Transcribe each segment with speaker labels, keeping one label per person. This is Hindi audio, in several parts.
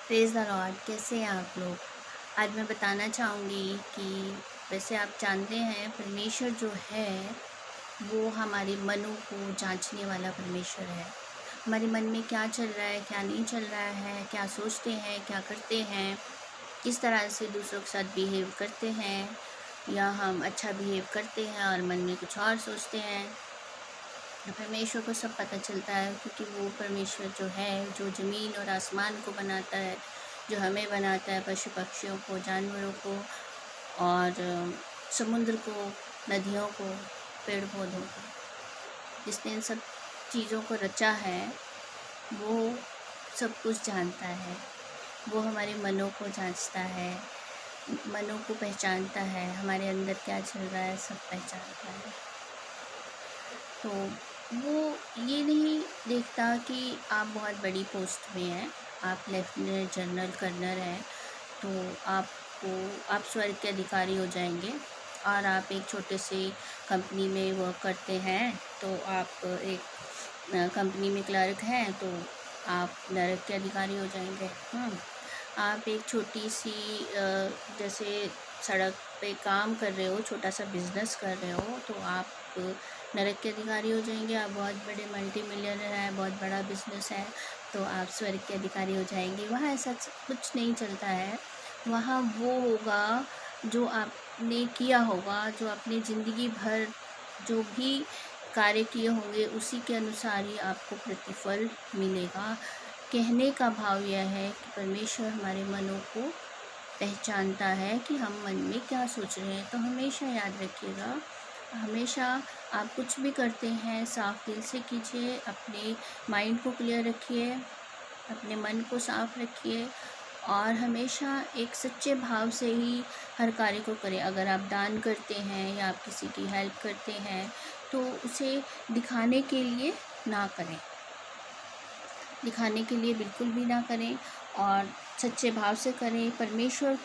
Speaker 1: Praise the Lord. कैसे हैं आप लोग? आज मैं बताना चाहूँगी कि वैसे आप जानते हैं परमेश्वर जो है वो हमारे मनों को जांचने वाला परमेश्वर है। हमारे मन में क्या चल रहा है, क्या नहीं चल रहा है, क्या सोचते हैं, क्या करते हैं, किस तरह से दूसरों के साथ बिहेव करते हैं, या हम अच्छा बिहेव करते हैं और मन में कुछ और सोचते हैं। परमेश्वर को सब पता चलता है, क्योंकि वो परमेश्वर जो है, जो ज़मीन और आसमान को बनाता है, जो हमें बनाता है, पशु पक्षियों को, जानवरों को और समुद्र को, नदियों को, पेड़ पौधों को, जिसने इन सब चीज़ों को रचा है, वो सब कुछ जानता है। वो हमारे मनों को जांचता है, मनों को पहचानता है, हमारे अंदर क्या चल रहा है सब पहचानता है। तो वो ये नहीं देखता कि आप बहुत बड़ी पोस्ट में हैं, आप लेफ्टिनेंट जनरल कर्नल हैं, तो आप स्वर्ग के अधिकारी हो जाएंगे। और आप एक छोटे से कंपनी में वर्क करते हैं, तो आप एक कंपनी में क्लर्क हैं, तो आप नरक के अधिकारी हो जाएंगे। आप एक छोटी सी जैसे सड़क पे काम कर रहे हो, छोटा सा बिजनेस कर रहे हो, तो आप नरक के अधिकारी हो जाएंगे। आप बहुत बड़े मल्टी मिलियनर हैं, बहुत बड़ा बिजनेस है, तो आप स्वर्ग के अधिकारी हो जाएंगे। वहाँ ऐसा कुछ नहीं चलता है। वहाँ वो होगा जो आपने किया होगा, जो आपने ज़िंदगी भर जो भी कार्य किए होंगे उसी के अनुसार ही आपको प्रतिफल मिलेगा। कहने का भाव यह है कि परमेश्वर हमारे मनों को पहचानता है कि हम मन में क्या सोच रहे हैं। तो हमेशा याद रखिएगा, हमेशा आप कुछ भी करते हैं साफ दिल से कीजिए, अपने माइंड को क्लियर रखिए, अपने मन को साफ रखिए और हमेशा एक सच्चे भाव से ही हर कार्य को करें। अगर आप दान करते हैं या आप किसी की हेल्प करते हैं, तो उसे दिखाने के लिए ना करें, दिखाने के लिए बिल्कुल भी ना करें और सच्चे भाव से करें। परमेश्वर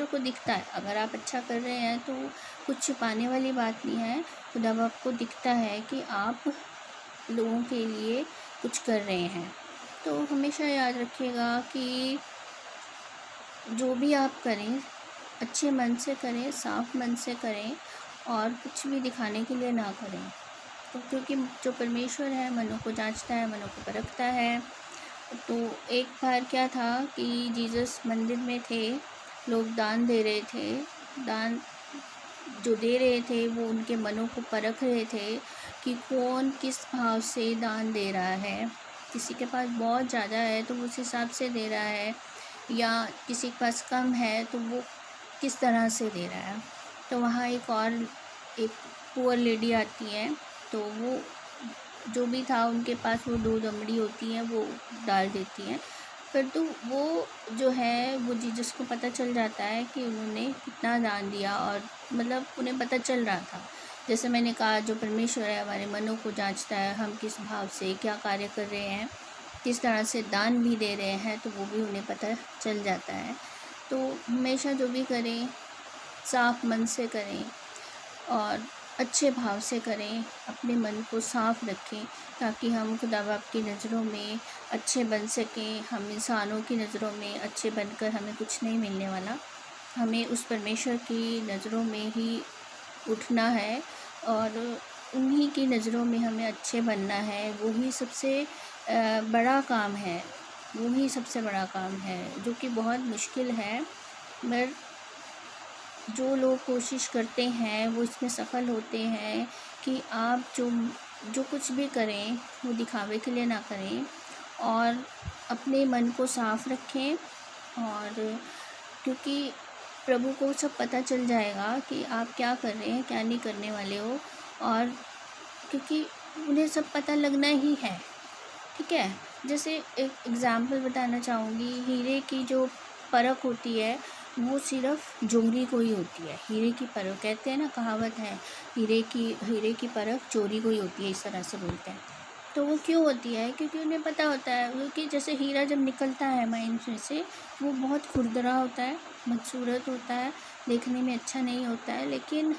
Speaker 1: को दिखता है। अगर आप अच्छा कर रहे हैं तो कुछ छिपाने वाली बात नहीं है। खुदा बाप को दिखता है कि आप लोगों के लिए कुछ कर रहे हैं। तो हमेशा याद रखिएगा कि जो भी आप करें अच्छे मन से करें, साफ मन से करें और कुछ भी दिखाने के लिए ना करें। तो क्योंकि जो परमेश्वर है मनों को जांचता है, मनों को परखता है। तो एक बार क्या था कि जीसस मंदिर में थे, लोग दान दे रहे थे, दान जो दे रहे थे वो उनके मनों को परख रहे थे कि कौन किस भाव से दान दे रहा है। किसी के पास बहुत ज़्यादा है तो वो उस हिसाब से दे रहा है, या किसी के पास कम है तो वो किस तरह से दे रहा है। तो वहाँ एक पुअर लेडी आती है, तो वो जो भी था उनके पास वो 2 दमड़ी होती हैं, वो डाल देती हैं। फिर तो वो जो है वो जीसस को पता चल जाता है कि उन्होंने कितना दान दिया, और मतलब उन्हें पता चल रहा था। जैसे मैंने कहा, जो परमेश्वर है हमारे मनों को जांचता है, हम किस भाव से क्या कार्य कर रहे हैं, किस तरह से दान भी दे रहे हैं, तो वो भी उन्हें पता चल जाता है। तो हमेशा जो भी करें साफ मन से करें और अच्छे भाव से करें, अपने मन को साफ रखें, ताकि हम खुदा बाप की नज़रों में अच्छे बन सकें। हम इंसानों की नज़रों में अच्छे बनकर हमें कुछ नहीं मिलने वाला। हमें उस परमेश्वर की नज़रों में ही उठना है और उन्हीं की नज़रों में हमें अच्छे बनना है। वो ही सबसे बड़ा काम है, वो ही सबसे बड़ा काम है, जो कि बहुत मुश्किल है। मगर जो लोग कोशिश करते हैं वो इसमें सफल होते हैं कि आप जो कुछ भी करें वो दिखावे के लिए ना करें और अपने मन को साफ रखें। और क्योंकि प्रभु को सब पता चल जाएगा कि आप क्या कर रहे हैं, क्या नहीं करने वाले हो, और क्योंकि उन्हें सब पता लगना ही है। ठीक है, जैसे एक एग्ज़ाम्पल बताना चाहूँगी। हीरे की जो परख होती है वो सिर्फ जोहरी को ही होती है। हीरे की परख कहते हैं ना, कहावत है, हीरे की परख चोरी को ही होती है, इस तरह से बोलते हैं। तो वो क्यों होती है? क्योंकि उन्हें पता होता है, क्योंकि जैसे हीरा जब निकलता है माइन में से, वो बहुत खुरदरा होता है, बदसूरत होता है, देखने में अच्छा नहीं होता है। लेकिन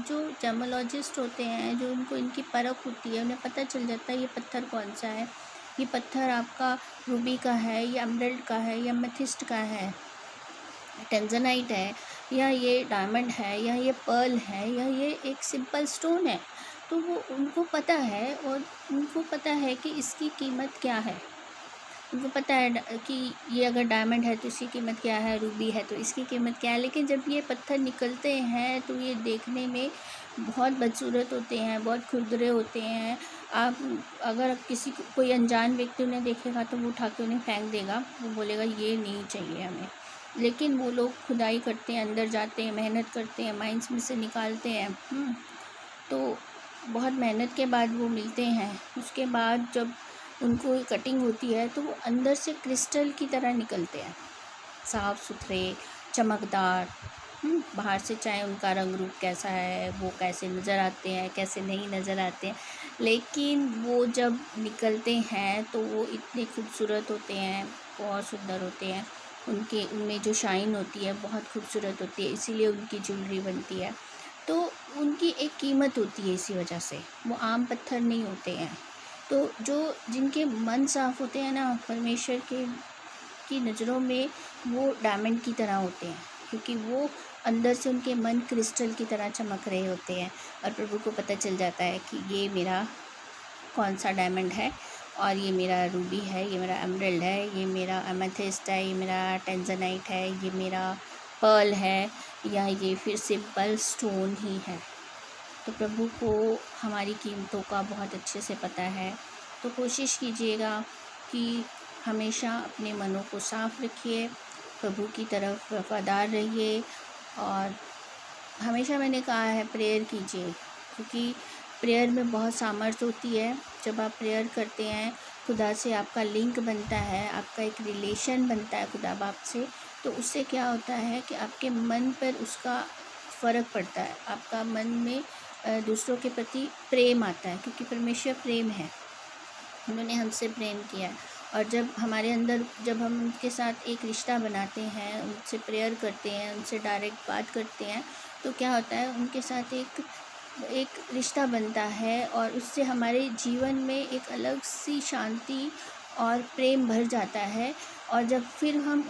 Speaker 1: जो जेमोलॉजिस्ट होते हैं, जो उनको इनकी परख होती है, उन्हें पता चल जाता है ये पत्थर कौन सा है, ये पत्थर आपका रूबी का है या एमरल्ड का है या एमेथिस्ट का है, टेंजनाइट है, या ये डायमंड है, या ये पर्ल है, या ये एक सिंपल स्टोन है, तो वो उनको पता है, और उनको पता है कि इसकी कीमत क्या है। उनको पता है कि ये अगर डायमंड है तो इसकी कीमत क्या है, रूबी है तो इसकी कीमत क्या है। लेकिन जब ये पत्थर निकलते हैं तो ये देखने में बहुत बदसूरत होते हैं, बहुत खुरदरे होते हैं। आप अगर किसी कोई अनजान व्यक्ति उन्हें देखेगा तो वो उठा के उन्हें फेंक देगा, वो बोलेगा ये नहीं चाहिए हमें। लेकिन वो लोग खुदाई करते हैं, अंदर जाते हैं, मेहनत करते हैं, माइंस में से निकालते हैं। तो बहुत मेहनत के बाद वो मिलते हैं। उसके बाद जब उनको कटिंग होती है तो वो अंदर से क्रिस्टल की तरह निकलते हैं, साफ़ सुथरे, चमकदार। बाहर से चाहे उनका रंग रूप कैसा है, वो कैसे नज़र आते हैं, कैसे नहीं नज़र आते हैं, लेकिन वो जब निकलते हैं तो वो इतने खूबसूरत होते हैं, बहुत सुंदर होते हैं। उनमें जो शाइन होती है बहुत खूबसूरत होती है, इसीलिए उनकी ज्वेलरी बनती है। तो उनकी एक कीमत होती है, इसी वजह से वो आम पत्थर नहीं होते हैं। तो जिनके मन साफ़ होते हैं ना, परमेश्वर की नज़रों में वो डायमंड की तरह होते हैं, क्योंकि वो अंदर से उनके मन क्रिस्टल की तरह चमक रहे होते हैं। और प्रभु को पता चल जाता है कि ये मेरा कौन सा डायमंड है, और ये मेरा रूबी है, ये मेरा एमरल्ड है, ये मेरा एमेथिस्ट है, ये मेरा टेंजनाइट है, ये मेरा पर्ल है, या ये फिर सिंपल स्टोन ही है। तो प्रभु को हमारी कीमतों का बहुत अच्छे से पता है। तो कोशिश कीजिएगा कि हमेशा अपने मनों को साफ़ रखिए, प्रभु की तरफ वफ़ादार रहिए, और हमेशा मैंने कहा है प्रेयर कीजिए, क्योंकि प्रेयर में बहुत सामर्थ्य होती है। जब आप प्रेयर करते हैं, खुदा से आपका लिंक बनता है, आपका एक रिलेशन बनता है खुदा बाप से, तो उससे क्या होता है कि आपके मन पर उसका फ़र्क पड़ता है। आपका मन में दूसरों के प्रति प्रेम आता है, क्योंकि परमेश्वर प्रेम है, उन्होंने हमसे प्रेम किया है। और जब हमारे अंदर, जब हम उनके साथ एक रिश्ता बनाते हैं, उनसे प्रेयर करते हैं, उनसे डायरेक्ट बात करते हैं, तो क्या होता है, उनके साथ एक रिश्ता बनता है, और उससे हमारे जीवन में एक अलग सी शांति और प्रेम भर जाता है। और जब फिर हम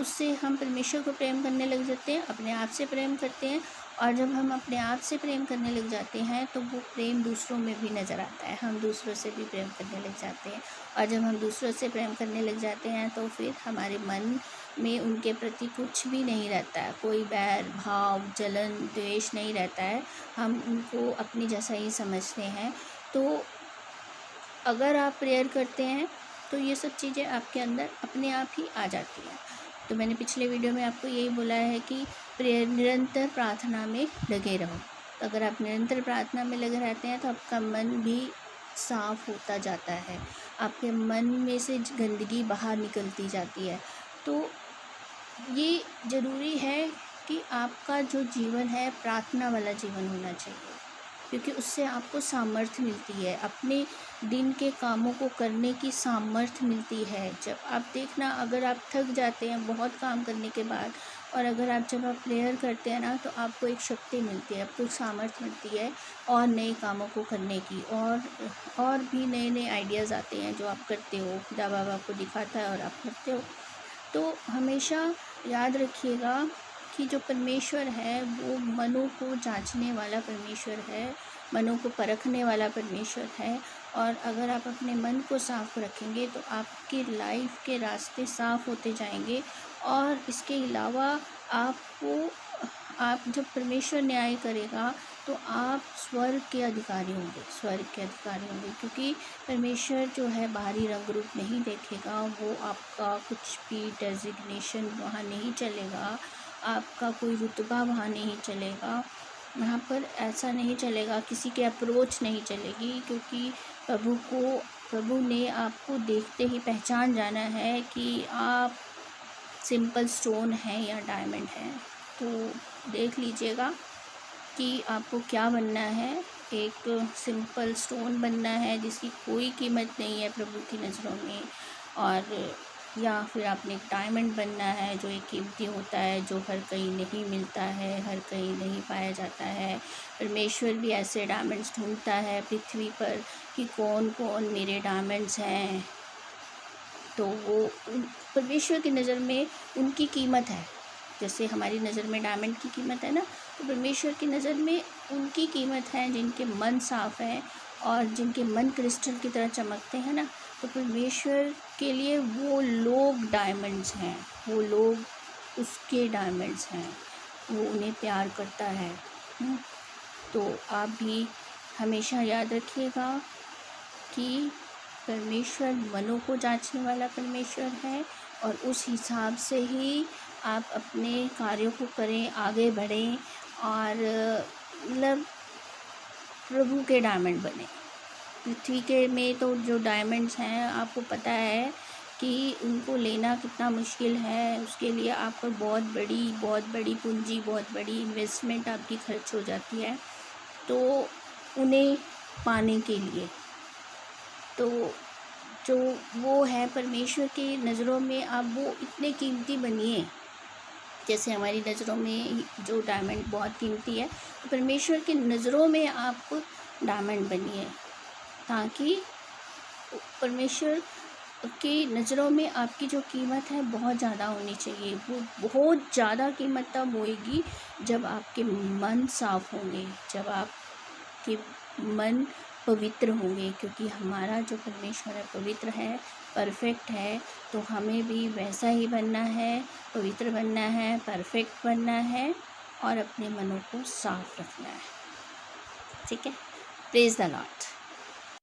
Speaker 1: परमेश्वर को प्रेम करने लग जाते हैं, अपने आप से प्रेम करते हैं, और जब हम अपने आप से प्रेम करने लग जाते हैं तो वो प्रेम दूसरों में भी नज़र आता है, हम दूसरों से भी प्रेम करने लग जाते हैं। और जब हम दूसरों से प्रेम करने लग जाते हैं तो फिर हमारे मन में उनके प्रति कुछ भी नहीं रहता है, कोई बैर भाव, जलन, द्वेष नहीं रहता है, हम उनको अपने जैसा ही समझते हैं। तो अगर आप प्रेयर करते हैं तो ये सब चीज़ें आपके अंदर अपने आप ही आ जाती हैं। तो मैंने पिछले वीडियो में आपको यही बोला है कि निरंतर प्रार्थना में लगे रहो। तो अगर आप निरंतर प्रार्थना में लगे रहते हैं तो आपका मन भी साफ़ होता जाता है, आपके मन में से गंदगी बाहर निकलती जाती है। तो ये ज़रूरी है कि आपका जो जीवन है प्रार्थना वाला जीवन होना चाहिए, क्योंकि उससे आपको सामर्थ्य मिलती है, अपने दिन के कामों को करने की सामर्थ्य मिलती है। जब आप देखना, अगर आप थक जाते हैं बहुत काम करने के बाद, और जब आप प्रेयर करते हैं ना, तो आपको एक शक्ति मिलती है, आपको एक सामर्थ्य मिलती है और नए कामों को करने की, और भी नए नए आइडियाज़ आते हैं जो आप करते हो, खुदा बाबा आपको दिखाता है और आप करते हो। तो हमेशा याद रखिएगा कि जो परमेश्वर है वो मनों को जांचने वाला परमेश्वर है, मनों को परखने वाला परमेश्वर है। और अगर आप अपने मन को साफ़ रखेंगे तो आपकी लाइफ के रास्ते साफ़ होते जाएंगे। और इसके अलावा आप जब परमेश्वर न्याय करेगा तो आप स्वर्ग के अधिकारी होंगे, क्योंकि परमेश्वर जो है बाहरी रंग रूप नहीं देखेगा, वो आपका कुछ भी डेजिग्नेशन वहाँ नहीं चलेगा, आपका कोई रुतबा वहाँ नहीं चलेगा, वहाँ पर ऐसा नहीं चलेगा, किसी के अप्रोच नहीं चलेगी, क्योंकि प्रभु ने आपको देखते ही पहचान जाना है कि आप सिंपल स्टोन है या डायमंड है। तो देख लीजिएगा कि आपको क्या बनना है। एक सिंपल स्टोन बनना है जिसकी कोई कीमत नहीं है प्रभु की नज़रों में, और या फिर आपने एक डायमंड बनना है जो एक कीमती होता है, जो हर कहीं नहीं मिलता है, हर कहीं नहीं पाया जाता है। परमेश्वर भी ऐसे डायमंड्स ढूंढता है पृथ्वी पर कि कौन कौन मेरे डायमंड्स हैं, तो वो परमेश्वर की नज़र में उनकी कीमत है। जैसे हमारी नज़र में डायमंड की कीमत है ना, तो परमेश्वर की नज़र में उनकी कीमत है जिनके मन साफ़ है और जिनके मन क्रिस्टल की तरह चमकते हैं ना। तो परमेश्वर के लिए वो लोग डायमंड्स हैं, वो लोग उसके डायमंड्स हैं, वो उन्हें प्यार करता है। तो आप भी हमेशा याद रखिएगा कि परमेश्वर मनों को जांचने वाला परमेश्वर है, और उस हिसाब से ही आप अपने कार्यों को करें, आगे बढ़ें और मतलब प्रभु के डायमंड बने। पृथ्वी के में तो जो डायमंड्स हैं आपको पता है कि उनको लेना कितना मुश्किल है। उसके लिए आपको बहुत बड़ी पूंजी, बहुत बड़ी इन्वेस्टमेंट आपकी खर्च हो जाती है। तो उन्हें पाने के लिए तो जो वो है परमेश्वर की नज़रों में, आप वो इतने कीमती बनिए। जैसे हमारी नज़रों में जो डायमंड बहुत कीमती है, तो परमेश्वर की नज़रों में आप डायमंड बनिए, ताकि परमेश्वर की नज़रों में आपकी जो कीमत है बहुत ज़्यादा होनी चाहिए। वो बहुत ज़्यादा कीमत तब होएगी जब आपके मन साफ़ होंगे, जब आपके मन पवित्र होंगे, क्योंकि हमारा जो परमेश्वर है पवित्र है, परफेक्ट है। तो हमें भी वैसा ही बनना है, पवित्र बनना है, परफेक्ट बनना है और अपने मनों को साफ रखना है। ठीक है, प्रेज़ द लॉर्ड।